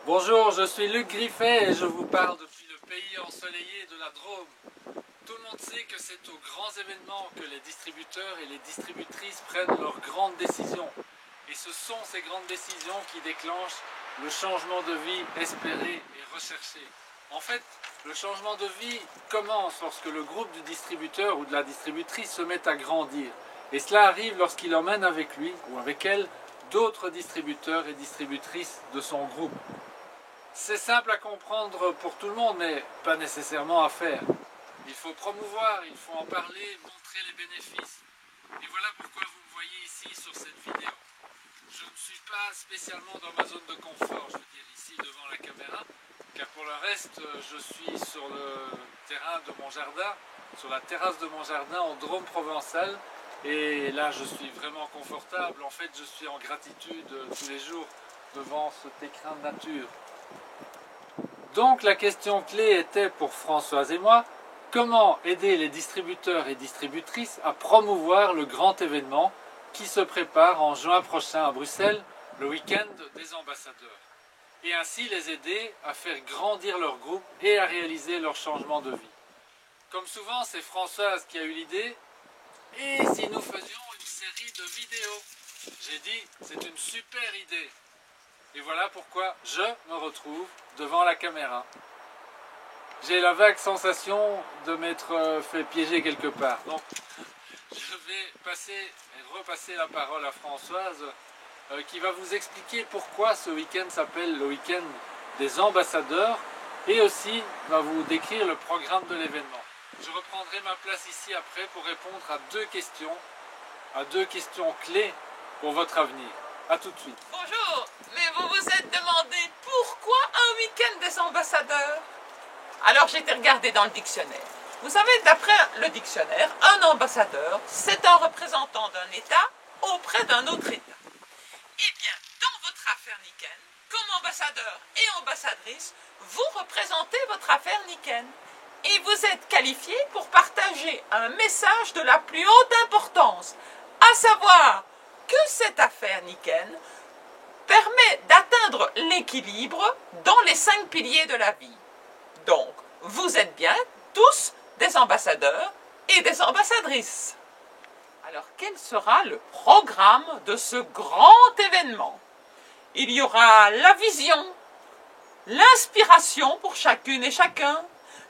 Bonjour, je suis Luc Griffet et je vous parle depuis le pays ensoleillé de la Drôme. Tout le monde sait que c'est aux grands événements que les distributeurs et les distributrices prennent leurs grandes décisions. Et ce sont ces grandes décisions qui déclenchent le changement de vie espéré et recherché. En fait, le changement de vie commence lorsque le groupe du distributeur ou de la distributrice se met à grandir. Et cela arrive lorsqu'il emmène avec lui ou avec elle d'autres distributeurs et distributrices de son groupe. C'est simple à comprendre pour tout le monde, mais pas nécessairement à faire. Il faut promouvoir, il faut en parler, montrer les bénéfices. Et voilà pourquoi vous me voyez ici sur cette vidéo. Je ne suis pas spécialement dans ma zone de confort, je veux dire ici devant la caméra, car pour le reste, je suis sur le terrain de mon jardin, sur la terrasse de mon jardin en Drôme provençal, et là je suis vraiment confortable. En fait, je suis en gratitude tous les jours devant cet écrin de nature. Donc la question clé était pour Françoise et moi, comment aider les distributeurs et distributrices à promouvoir le grand événement qui se prépare en juin prochain à Bruxelles, le week-end des ambassadeurs, et ainsi les aider à faire grandir leur groupe et à réaliser leur changement de vie. Comme souvent, c'est Françoise qui a eu l'idée, et si nous faisions une série de vidéos? J'ai dit, c'est une super idée. Et voilà pourquoi je me retrouve devant la caméra. J'ai la vague sensation de m'être fait piéger quelque part. Donc, je vais repasser la parole à Françoise qui va vous expliquer pourquoi ce week-end s'appelle le week-end des ambassadeurs et aussi va vous décrire le programme de l'événement. Je reprendrai ma place ici après pour répondre à deux questions clés pour votre avenir. A tout de suite. Bonjour, mais vous vous êtes demandé pourquoi un week-end des ambassadeurs? Alors j'ai été regarder dans le dictionnaire. Vous savez, d'après le dictionnaire, un ambassadeur, c'est un représentant d'un État auprès d'un autre État. Eh bien, dans votre affaire Niken, comme ambassadeur et ambassadrice, vous représentez votre affaire Niken. Et vous êtes qualifié pour partager un message de la plus haute importance, à savoir que cette affaire Niken permet d'atteindre l'équilibre dans les 5 piliers de la vie. Donc, vous êtes bien tous des ambassadeurs et des ambassadrices. Alors, quel sera le programme de ce grand événement? Il y aura la vision, l'inspiration pour chacune et chacun,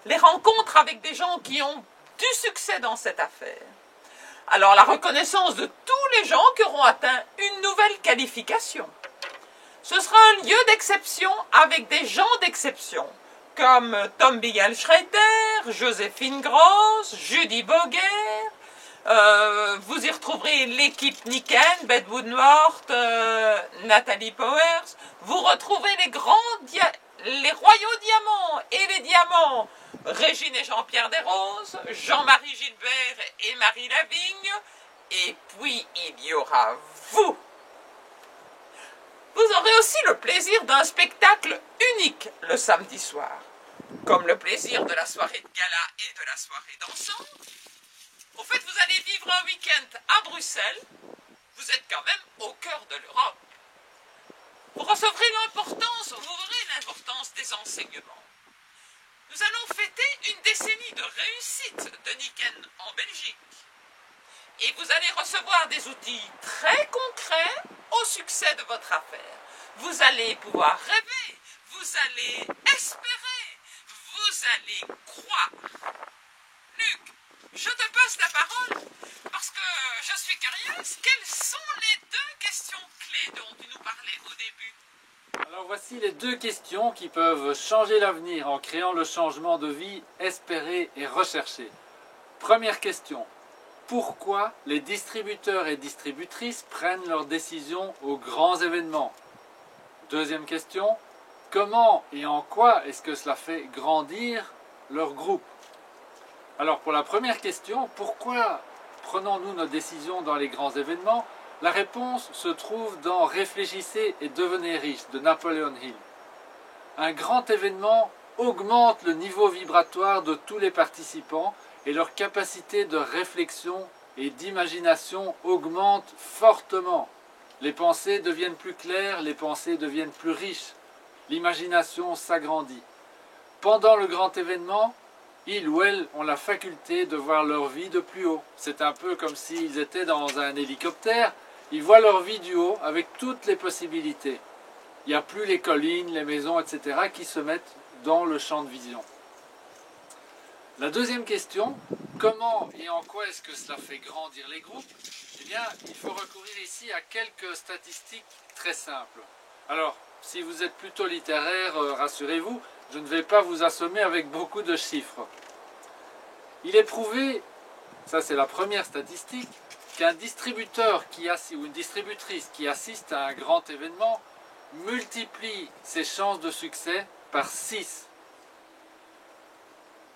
les rencontres avec des gens qui ont du succès dans cette affaire. Alors, la reconnaissance de tous les gens qui auront atteint une nouvelle qualification. Ce sera un lieu d'exception avec des gens d'exception, comme Tom Bigel-Schreiter, Joséphine Gross, Judy Boguer. Vous y retrouverez l'équipe Niken, Beth Woodworth, Nathalie Powers. Vous retrouverez les royaux diamants et les diamants, Régine et Jean-Pierre Desroses, Jean-Marie Gilbert et Marie Lavigne. Et puis il y aura vous. Vous aurez aussi le plaisir d'un spectacle unique le samedi soir, comme le plaisir de la soirée de gala et de la soirée dansante. Au fait, vous allez vivre un week-end à Bruxelles. Vous êtes quand même au cœur de l'Europe. Vous recevrez l'importance, vous verrez l'importance des enseignements. Nous allons fêter une décennie de réussite de Niken en Belgique. Et vous allez recevoir des outils très concrets au succès de votre affaire. Vous allez pouvoir rêver, vous allez espérer, vous allez croire. Luc, je te passe la parole parce que je suis curieuse. Quelles sont les deux questions clés dont tu nous parlais au début? Alors voici les deux questions qui peuvent changer l'avenir en créant le changement de vie espéré et recherché. Première question. Pourquoi les distributeurs et distributrices prennent leurs décisions aux grands événements? Deuxième question. Comment et en quoi est-ce que cela fait grandir leur groupe? Alors pour la première question, pourquoi prenons-nous nos décisions dans les grands événements? La réponse se trouve dans Réfléchissez et devenez riche de Napoleon Hill. Un grand événement augmente le niveau vibratoire de tous les participants et leur capacité de réflexion et d'imagination augmente fortement. Les pensées deviennent plus claires, les pensées deviennent plus riches. l'imagination s'agrandit. Pendant le grand événement, ils ou elles ont la faculté de voir leur vie de plus haut. C'est un peu comme s'ils étaient dans un hélicoptère, ils voient leur vie du haut avec toutes les possibilités. Il n'y a plus les collines, les maisons, etc. qui se mettent dans le champ de vision. La deuxième question, comment et en quoi est-ce que cela fait grandir les groupes? Eh bien, il faut recourir ici à quelques statistiques très simples. Alors, si vous êtes plutôt littéraire, rassurez-vous, je ne vais pas vous assommer avec beaucoup de chiffres. Il est prouvé, ça c'est la première statistique, qu'un distributeur ou une distributrice qui assiste à un grand événement multiplie ses chances de succès par 6.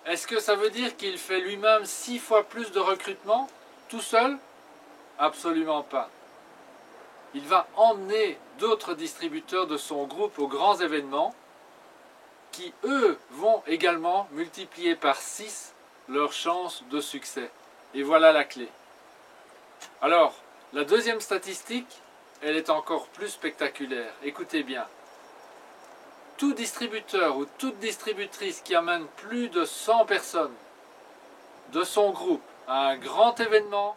Est-ce que ça veut dire qu'il fait lui-même 6 fois plus de recrutement tout seul? Absolument pas. Il va emmener d'autres distributeurs de son groupe aux grands événements qui, eux, vont également multiplier par 6 leurs chances de succès. Et voilà la clé. Alors, la deuxième statistique, elle est encore plus spectaculaire. Écoutez bien. Tout distributeur ou toute distributrice qui amène plus de 100 personnes de son groupe à un grand événement,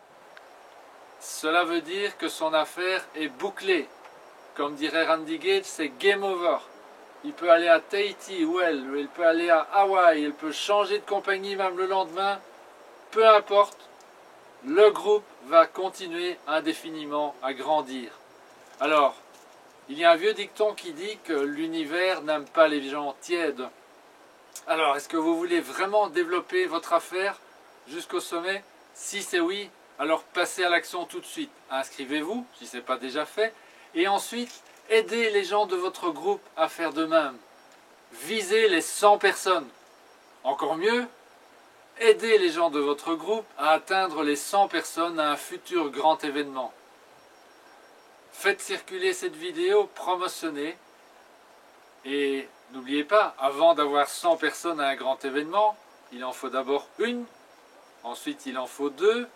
cela veut dire que son affaire est bouclée. Comme dirait Randy Gage, c'est game over. Il peut aller à Tahiti ou il peut aller à Hawaï, il peut changer de compagnie même le lendemain. Peu importe, le groupe va continuer indéfiniment à grandir. Alors, il y a un vieux dicton qui dit que l'univers n'aime pas les gens tièdes. Alors, est-ce que vous voulez vraiment développer votre affaire jusqu'au sommet? Si c'est oui, alors passez à l'action tout de suite. Inscrivez-vous, si ce n'est pas déjà fait, et ensuite, aidez les gens de votre groupe à faire de même. Visez les 100 personnes. Encore mieux, aidez les gens de votre groupe à atteindre les 100 personnes à un futur grand événement. Faites circuler cette vidéo, promotionnez. Et n'oubliez pas, avant d'avoir 100 personnes à un grand événement, il en faut d'abord une, ensuite il en faut 2,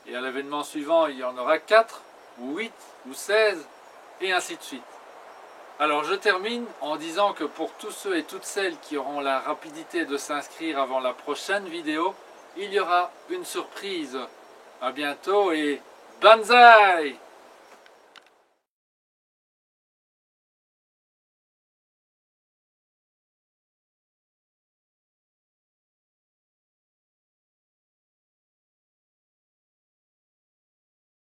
et à l'événement suivant, il y en aura 4, ou 8, ou 16, et ainsi de suite. Alors je termine en disant que pour tous ceux et toutes celles qui auront la rapidité de s'inscrire avant la prochaine vidéo, il y aura une surprise. À bientôt et banzai!